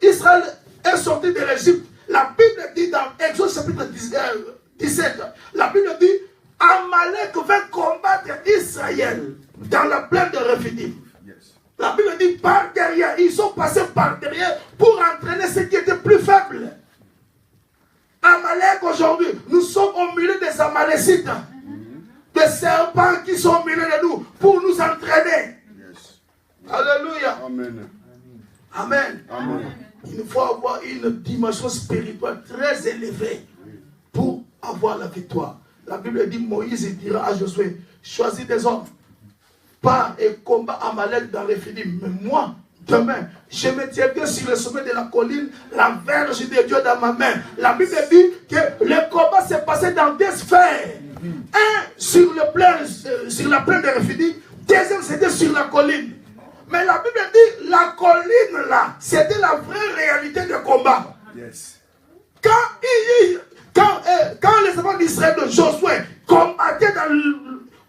Israël est sorti de l'Égypte, la Bible dit dans Exode chapitre 17, la Bible dit, Amalek vint combattre Israël dans la plaine de Rephidim. La Bible dit par derrière, ils sont passés par derrière pour entraîner ceux qui étaient plus faibles. Amalek aujourd'hui, nous sommes au milieu des Amalécites, des serpents qui sont au milieu de nous pour nous entraîner. Alléluia. Amen. Amen. Amen. Il faut avoir une dimension spirituelle très élevée pour avoir la victoire. La Bible dit, Moïse dira à Josué, choisis des hommes, pars et combat Amalek dans les Rephidim. Mais moi, demain, je me tiendrai sur le sommet de la colline, la verge de Dieu dans ma main. La Bible dit que le combat s'est passé dans deux sphères. Un sur la plaine de Rephidim, deuxième c'était sur la colline. Mais la Bible dit la colline là, c'était la vraie réalité de combat. Yes. Quand les enfants d'Israël de Josué combattaient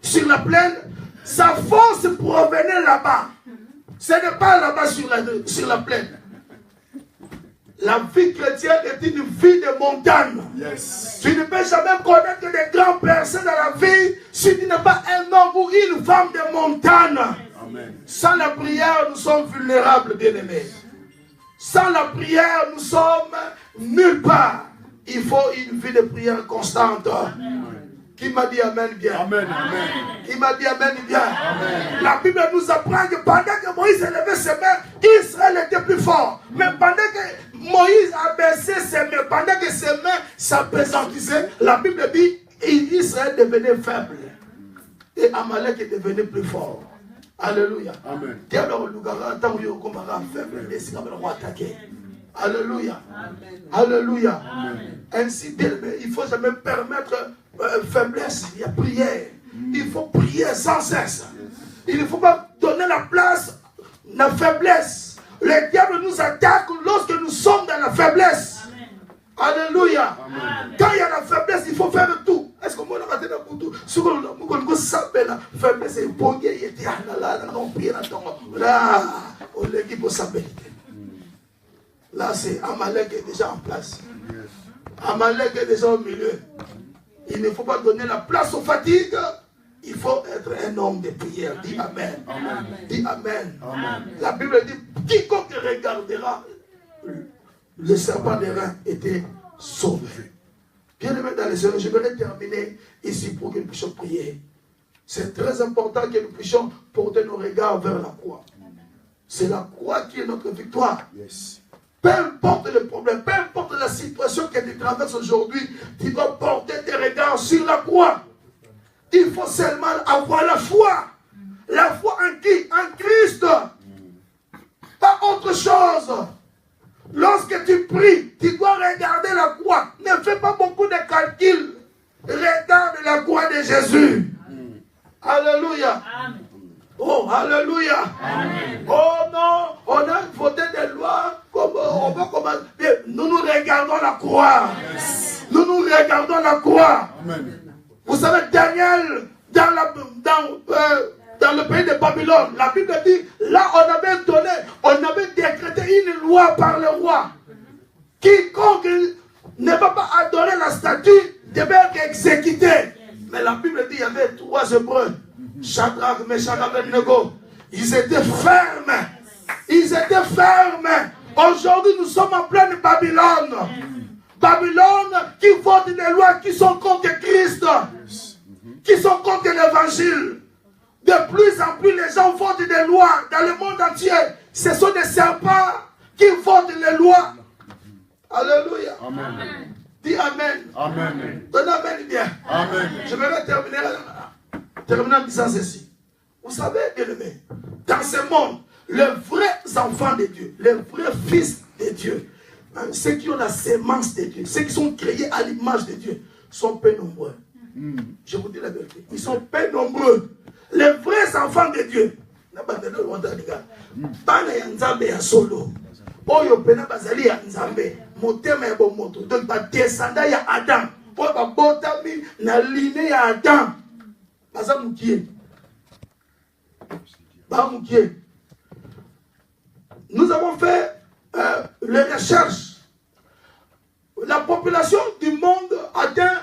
sur la plaine, sa force provenait là-bas. Ce n'est pas là-bas sur la plaine. La vie chrétienne est une vie de montagne. Yes. Tu ne peux jamais connaître des grands personnes dans la vie si tu n'es pas un homme ou une femme de montagne. Amen. Sans la prière, nous sommes vulnérables, bien-aimés. Sans la prière, nous sommes nulle part. Il faut une vie de prière constante. Amen. Qui m'a dit Amen bien? Amen. Amen. Qui m'a dit Amen bien? Amen. La Bible nous apprend que pendant que Moïse élevait ses mains, Israël était plus fort. Mais pendant que Moïse a baissé ses mains, pendant que ses mains s'apaisantissaient, la Bible dit Israël devenait faible. Et Amalek est devenu plus fort. Alléluia. Amen. Alléluia. Alléluia. Ainsi, il faut jamais permettre faiblesse. Il y a prière. Il faut prier sans cesse. Il ne faut pas donner la place à la faiblesse. Le diable nous attaque lorsque nous sommes dans la faiblesse. Alléluia. Quand il y a la faiblesse, il faut faire tout. Est-ce que moi, je vais faire tout? Si vous savez la faiblesse, c'est pour qu'il y ait là, c'est Amalek est déjà en place. Amalek est déjà au milieu. Il ne faut pas donner la place aux fatigues. Il faut être un homme de prière. Dis Amen. Amen. Dis Amen. Amen. La Bible dit, quiconque regardera le serpent des reins était sauvé. Bien aimé dans les Seigneur, je vais terminer ici pour que nous puissions prier. C'est très important que nous puissions porter nos regards vers la croix. C'est la croix qui est notre victoire. Yes. Peu importe le problème, peu importe la situation que tu traverses aujourd'hui, tu dois porter tes regards sur la croix. Il faut seulement avoir la foi. La foi en qui? En Christ. Pas autre chose. Lorsque tu pries, tu dois regarder la croix. Ne fais pas beaucoup de calculs. Regarde la croix de Jésus. Alléluia. Amen. Oh, alléluia. Amen. Oh non, on a voté des lois. On va commencer. Nous regardons la croix. Yes. Nous regardons la croix. Amen. Vous savez, Daniel, dans le pays de Babylone, la Bible dit, là on avait décrété une loi par le roi. Quiconque ne va pas adorer la statue devait être exécuté. Mais la Bible dit, il y avait 3 Hébreux, Shadrach, Meshach, Abednego. Ils étaient fermes. Ils étaient fermes. Aujourd'hui, nous sommes en pleine Babylone. Babylone qui vote des lois qui sont contre Christ, qui sont contre l'évangile. De plus en plus, les gens votent des lois dans le monde entier. Ce sont des serpents qui votent les lois. Alléluia. Amen. Dis Amen. Amen. Donne Amen bien. Amen. Je vais terminer en disant ceci. Vous savez, bien-aimés, dans ce monde, les vrais enfants de Dieu, les vrais fils de Dieu, ceux qui ont la sémence de Dieu, ceux qui sont créés à l'image de Dieu, sont peu nombreux. Je vous dis la vérité. Ils sont peu nombreux. Les vrais enfants de Dieu. Oyo pena bazali ya nzambe motema ya bomoto donc ba descendant ya Adam oyo ba botami na lignée ya Adam baza mukie ba mukie. Nous avons fait les recherches. La population du monde atteint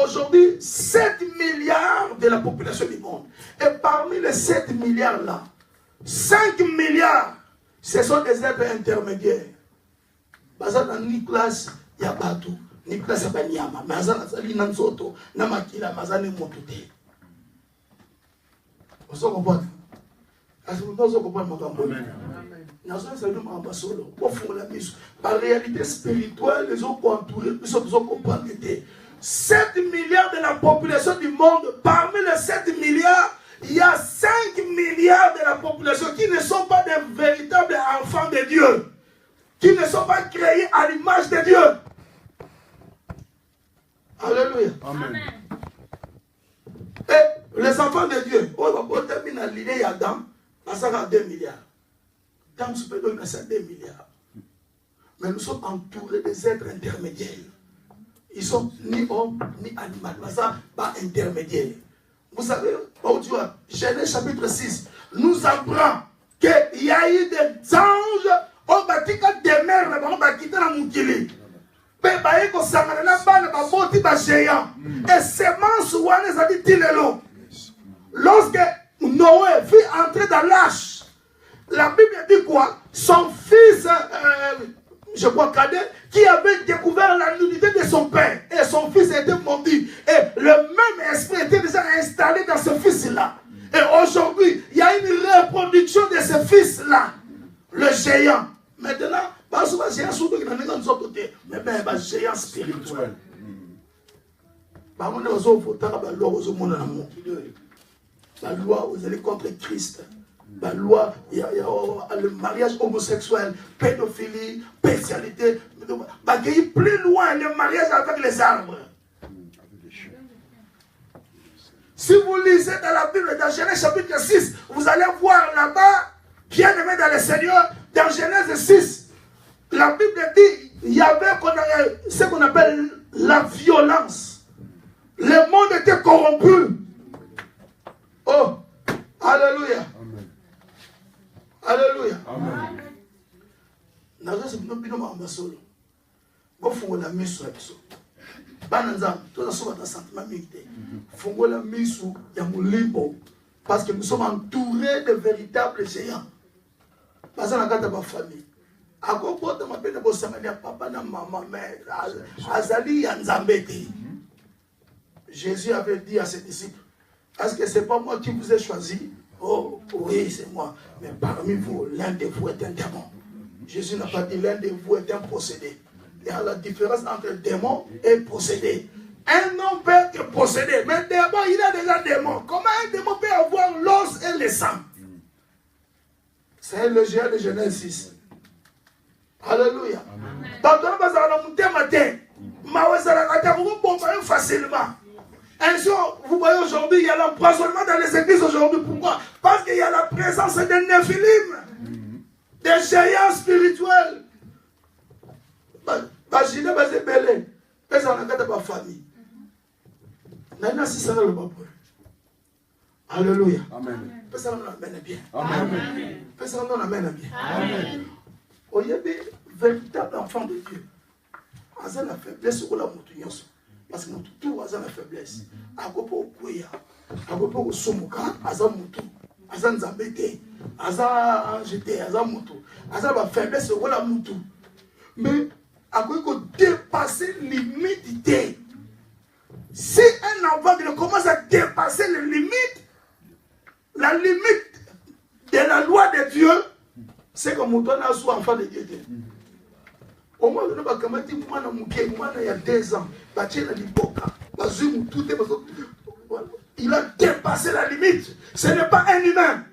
aujourd'hui 7 milliards de la population du monde. Et parmi les 7 milliards là, 5 milliards ce sont des êtres intermédiaires. Bazana ni classe ya batu, ni classe ya banyama, mazana sali na nzoto, na makila mazane motute. Vous comprenez? Est-ce que vous comprenez makambo? Par réalité spirituelle, les autres entourés, les autres comprennent. 7 milliards de la population du monde, parmi les 7 milliards, il y a 5 milliards de la population qui ne sont pas des véritables de Dieu, qui ne sont pas créés à l'image de Dieu. Alléluia. Amen. Et les enfants de Dieu, on va terminer l'idée d'Adam, ça va 2 milliards. Dans ce pays, on a 2 milliards. Mais nous sommes entourés des êtres intermédiaires. Ils sont ni hommes, ni animaux. Ça, pas intermédiaire. Vous savez, Genèse chapitre 6, nous apprend qu'il y a eu des anges, on va dire que des mères, on va quitter la moukili. Et semence, ça dit lorsque Noé fut entré dans l'arche, la Bible dit quoi? Son fils, je crois cadet, qui avait découvert la nudité de son père, et son fils était maudit. Et le même esprit était déjà installé dans ce fils-là. Et aujourd'hui, il y a une reproduction de ce fils-là, le géant. Maintenant, géant surtout qui n'a pas côté, mais un géant spirituel. La loi, vous allez contre Christ. La loi, il y a le mariage homosexuel, pédophilie, bestialité. Plus loin, le mariage avec les arbres. Si vous lisez dans la Bible, dans Genèse chapitre 6, vous allez voir là-bas, bien aimé dans le Seigneur, dans Genèse 6, la Bible dit, il y avait ce qu'on appelle la violence. Le monde était corrompu. Oh, alléluia. Amen. Alléluia. Amen. Nazo bino bino masolo. Bofungola miso ya biso. Bana nzambe, toza soba ta sentiment mingte. Fungola miso ya mulimbo parce que nous sommes entourés de véritables géants. Baza na kata ba famille. Akopota mapena bo samania papa na maman mère. Azali ya nzambe te. Jésus avait dit à ses disciples, est-ce que ce n'est pas moi qui vous ai choisi? Oh, oui, c'est moi. Mais parmi vous, l'un de vous est un démon. Jésus n'a pas dit l'un de vous est un possédé. Il y a la différence entre démon et possédé. Un homme peut être possédé, mais démon, il a déjà démon. Comment un démon peut avoir l'os et le sang? C'est le géant de Genèse 6. Alléluia. Facilement. Un jour, vous voyez aujourd'hui, il y a l'empoisonnement dans les églises aujourd'hui. Pourquoi? Parce qu'il y a la présence des néphilim, des géants spirituels. Imaginez, c'est belé. Mais ça n'a pas de famille. Alléluia. Amen. Ça nous amène bien. Amen. Ça nous amène bien. Amen. Il y a des véritables enfants de Dieu. Ils ont la faiblesse sur la montagne. Parce que nous tout avons la faiblesse. Agopo okuya, agopo osumuka, aza mutu, aza nzambete, aza anjete, aza mutu, aza la faiblesse sur la mutu. Mais agopo dépasser limite. Si un enfant commence à dépasser les limites, la limite de la loi de Dieu, c'est comme on a soit enfant de Dieu. Au moins, il y a 2 ans, il a dépassé la limite. Ce n'est pas un humain.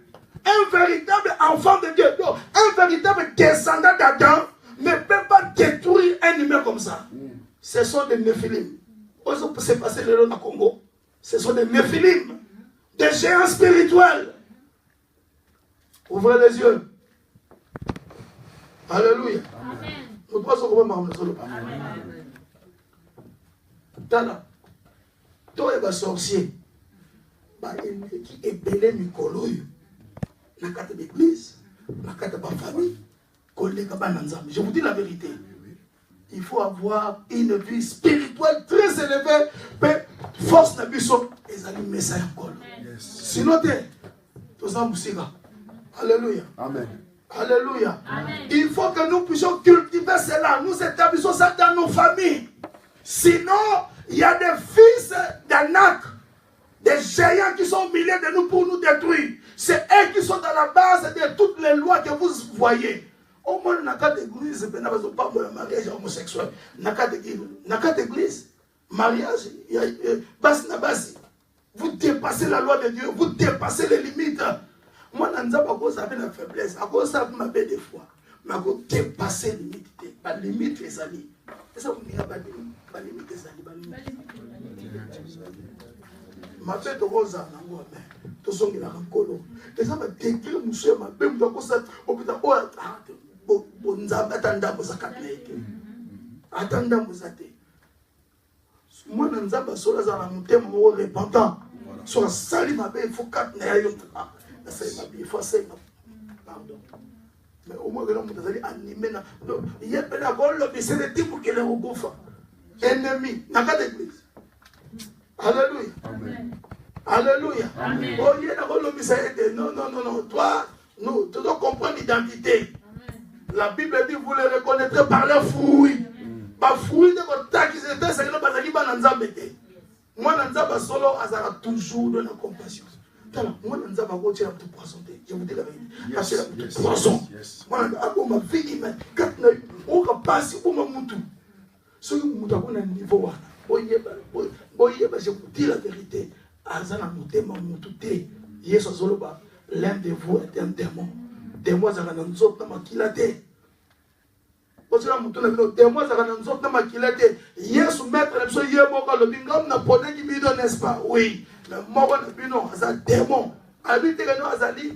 Un véritable enfant de Dieu, un véritable descendant d'Adam ne peut pas détruire un humain comme ça. Ce sont des néphilim. C'est passé le long au Congo. Ce sont des néphilim, des géants spirituels. Ouvrez les yeux. Alléluia. Amen. Nous devons Tala, toi et sorcier, qui est belé Mikolo, la carte d'église, la carte de famille, je vous dis la vérité. Il faut avoir une vie spirituelle très élevée, mais force de buisson, et amis message encore. Sinon, tous en musica. Alléluia. Amen. Alléluia. Amen. Il faut que nous puissions cultiver cela. Nous établissons ça dans nos familles. Sinon, il y a des fils d'Anak, des géants qui sont au milieu de nous pour nous détruire. C'est eux qui sont dans la base de toutes les lois que vous voyez. Au moins, dans la église, il n'y a pas de mariage homosexuel. Dans la église, mariage, basi. Vous dépassez la loi de Dieu, vous dépassez les limites. Moi, je n'ai pas de faiblesse, je n'ai pas de foi. mais à dépasser limite, la limite les alliés. Et ça, vous dites, la limite les alliés. Ma fête rose à la voix, mais tout son il a un colo. Et ça m'a décrit, monsieur, ma belle, vous avez ça, au putain, oh, vous avez attendant, vous avez attendant, vous avez. Moi, je n'ai pas sur la montagne, je suis repentant. Sur la salle, il faut 4 néants. Il faut 5. Pardon. Mais au moins, vous allez animer. Il y a un rôle, c'est le type qui est le gouffre. Ennemi, dans la église. Alléluia. Amen. Alléluia. Amen. Oh, il y a un rôle, non. Toi, nous, tu dois comprendre l'identité. La Bible dit, vous les reconnaîtrez par leurs fruits. Par fruits de votre taxe, c'est que nous avons dit, moi, je suis solo, je toujours dans la compassion. Moi, je suis pas de poisson. Je vous dis la vérité. Parce que la poisson. Moi, je ma vie humaine. Quand on passe pour mon moutou. Si vous avez un niveau, je vous dis la vérité. L'un de vous est un démon. Démon, ça va nous autres, qui l'a dit. Yesu maître n'est-ce pas? Oui. Mais moi, je suis démon.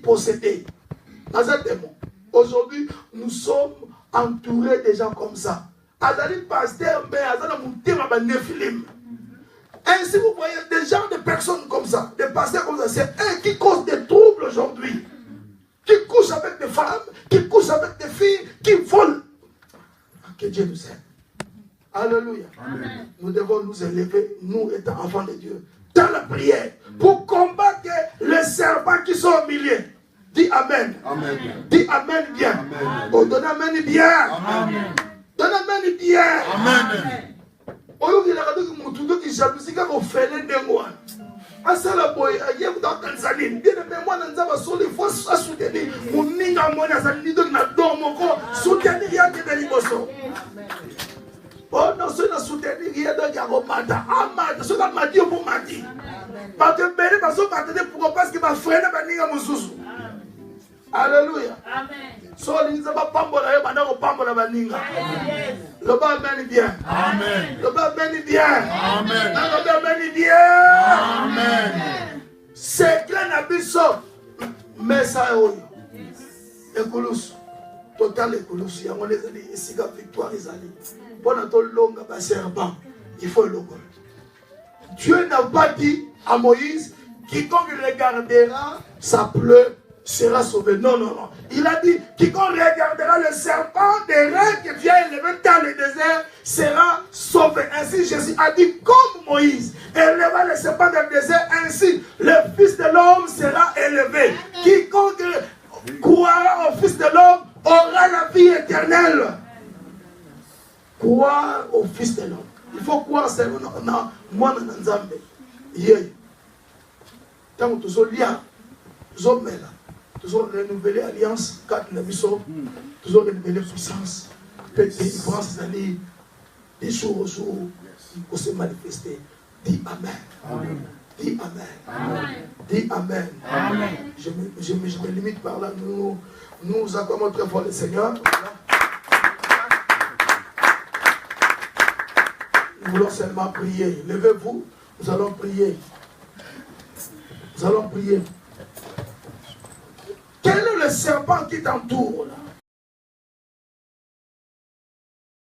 Possédé. Aujourd'hui, nous sommes entourés de gens comme ça. Pasteur, mais ainsi, vous voyez des gens, de personnes comme ça, des pasteurs comme ça, c'est eux qui causent des troubles aujourd'hui. Qui couchent avec des femmes, qui couchent avec des filles, qui volent. Que Dieu nous aide. Alléluia. Amen. Nous devons nous élever, nous étant enfants de Dieu, dans la prière, pour combattre les serpents qui sont au milieu. Dis Amen. Amen. Dis Amen bien. Amen. Oh, donne Amen bien. Amen. Donne Amen bien. Amen. Oh, il y a des gens qui jalousie quand on fait les démons. Asala boy, il y a dans Tanzanie. Bien de moi, dans Zaba Soli, il faut soutenir. Mon ninga mona zani de na domoko soutenir ya de liboso. Oh non, c'est na soutenir ya de Garomata. Amata, c'est na madi pour madi. Parce que belle parce que pour parce que ma frère na ninga mususu. Alléluia. Amen. So l'inzaba pambola yo bana ko pambola baninga. Le bas amen bien. Amen. Le bas amen bien. Amen. Le bas amen bien. Amen. C'est que na biso mesa oyo. Ekulus. Total ekulus. Ya ngone zali isiga victoire izali. Pona to longa ba serpent. Il faut le goûter. Dieu n'a pas dit à Moïse quiconque regardera sa pleure sera sauvé. Non, non, non. Il a dit, quiconque regardera le serpent des reins qui vient élever dans le désert sera sauvé. Ainsi, Jésus a dit, comme Moïse éleva le serpent dans le désert, ainsi le Fils de l'homme sera élevé. Quiconque croira au Fils de l'homme aura la vie éternelle. Croire au Fils de l'homme. Il faut croire seulement dans moi, dans Nzambe. Tant que tu es là, tu es là. Toujours renouveler l'alliance, quatre navisons, toujours renouveler puissance, délivrance des jours au jour, pour se manifester. Dis Amen. Amen. Dis Amen. Amen. Dis Amen. Amen. Je me limite par là. Nous acclamons très fort le Seigneur. Nous voulons seulement prier. Levez-vous, nous allons prier. Nous allons prier. Quel est le serpent qui t'entoure là?